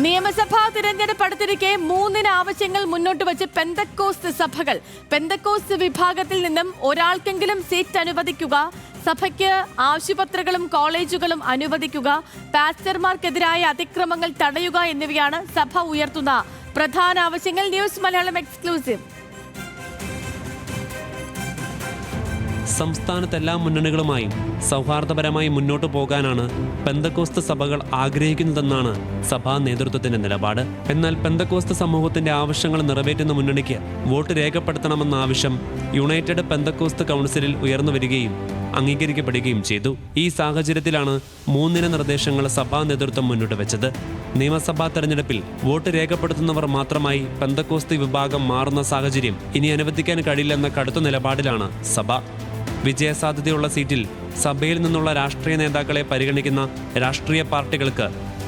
നിയമസഭാ തിരഞ്ഞെടുപ്പ് അടുത്തിരിക്കെ 3 ആവശ്യങ്ങൾ മുന്നോട്ട് വെച്ച് പെന്തക്കോസ്ത് സഭകൾ. പെന്തക്കോസ്ത് വിഭാഗത്തിൽ നിന്നും ഒരാൾക്കെങ്കിലും സീറ്റ് അനുവദിക്കുക, സഭയ്ക്ക് ആശുപത്രികളും കോളേജുകളും അനുവദിക്കുക, പാസ്റ്റർമാർക്കെതിരായ അതിക്രമങ്ങൾ തടയുക എന്നിവയാണ് സഭ ഉയർത്തുന്ന പ്രധാന ആവശ്യങ്ങൾ. News Malayalam exclusive. സംസ്ഥാനത്ത് എല്ലാ മുന്നണികളുമായും സൗഹാർദ്ദപരമായി മുന്നോട്ടു പോകാനാണ് പെന്തക്കോസ്ത് സഭകൾ ആഗ്രഹിക്കുന്നതെന്നാണ് സഭാ നേതൃത്വത്തിന്റെ നിലപാട്. എന്നാൽ പെന്തക്കോസ്ത് സമൂഹത്തിന്റെ ആവശ്യങ്ങൾ നിറവേറ്റുന്ന മുന്നണിക്ക് വോട്ട് രേഖപ്പെടുത്തണമെന്ന ആവശ്യം യുണൈറ്റഡ് പെന്തക്കോസ്ത് കൗൺസിലിൽ ഉയർന്നു വരികയും അംഗീകരിക്കപ്പെടുകയും ചെയ്തു. ഈ സാഹചര്യത്തിലാണ് 3 നിർദ്ദേശങ്ങൾ സഭാ നേതൃത്വം മുന്നോട്ട് വെച്ചത്. നിയമസഭാ തെരഞ്ഞെടുപ്പിൽ വോട്ട് രേഖപ്പെടുത്തുന്നവർ മാത്രമായി പെന്തക്കോസ്ത് വിഭാഗം മാറുന്ന സാഹചര്യം ഇനി അനുവദിക്കാൻ കഴിയില്ലെന്ന കടുത്ത നിലപാടിലാണ് സഭ. വിജയസാധ്യതയുള്ള സീറ്റിൽ സഭയിൽ നിന്നുള്ള രാഷ്ട്രീയ നേതാക്കളെ പരിഗണിക്കുന്ന രാഷ്ട്രീയ പാർട്ടികൾക്ക്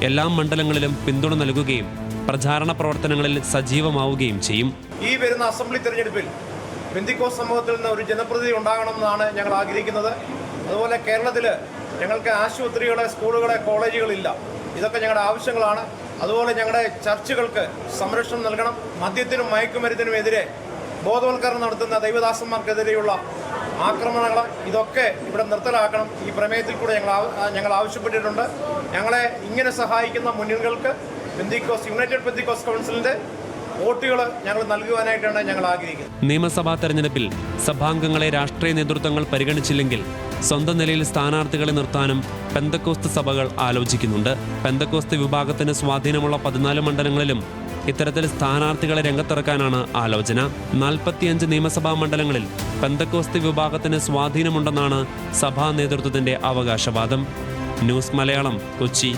എല്ലാ മണ്ഡലങ്ങളിലും പിന്തുണ നൽകുകയും പ്രചാരണ പ്രവർത്തനങ്ങളിൽ സജീവമാവുകയും ചെയ്യും. ഈ വരുന്ന അസംബ്ലി തെരഞ്ഞെടുപ്പിൽ പെന്തക്കോസ്ത് സമൂഹത്തിൽ നിന്ന് ഒരു ജനപ്രതിനിധി ഉണ്ടാകണമെന്നാണ് ഞങ്ങൾ ആഗ്രഹിക്കുന്നത്. അതുപോലെ കേരളത്തിൽ ഞങ്ങൾക്ക് ആശുപത്രികളെ, സ്കൂളുകളെ, കോളേജുകളില്ല. ഇതൊക്കെ ഞങ്ങളുടെ ആവശ്യങ്ങളാണ്. അതുപോലെ ഞങ്ങളുടെ ചർച്ചുകൾക്ക് സംരക്ഷണം നൽകണം. മദ്യത്തിനും മയക്കുമരുന്നിനുമെതിരെ ബോധവൽക്കരണം നടത്തുന്ന ദൈവദാസന്മാർക്കെതിരെയുള്ള ആക്രമണങ്ങൾ ഇതൊക്കെ ഇവിടെ നിർത്തലാക്കണം. ഈ പ്രമേയത്തിൽ കൂടെ ഞങ്ങൾ ആവശ്യപ്പെട്ടിട്ടുണ്ട്. ഞങ്ങളെ ഇങ്ങനെ സഹായിക്കുന്ന മുന്നണികൾക്ക് യുണൈറ്റഡ് പെന്തക്കോസ്ത് കൗൺസിലിന്റെ വോട്ടുകൾ ഞങ്ങൾ നൽകുവാനായിട്ടാണ് ഞങ്ങൾ ആഗ്രഹിക്കുന്നത്. നിയമസഭാ തെരഞ്ഞെടുപ്പിൽ സഭാംഗങ്ങളെ രാഷ്ട്രീയ നേതൃത്വങ്ങൾ പരിഗണിച്ചില്ലെങ്കിൽ സ്വന്തം നിലയിൽ സ്ഥാനാർത്ഥികളെ നിർത്താനും പെന്തക്കോസ്ത് സഭകൾ ആലോചിക്കുന്നുണ്ട്. പെന്തക്കോസ്ത് വിഭാഗത്തിന് സ്വാധീനമുള്ള 14 മണ്ഡലങ്ങളിലും ഇത്തരത്തിൽ സ്ഥാനാർത്ഥികളെ രംഗത്തിറക്കാനാണ് ആലോചന. 45 നിയമസഭാ മണ്ഡലങ്ങളിൽ പെന്തക്കോസ്ത് വിഭാഗത്തിന് സ്വാധീനമുണ്ടെന്നാണ് സഭാ നേതൃത്വത്തിന്റെ അവകാശവാദം. ന്യൂസ് മലയാളം, കൊച്ചി.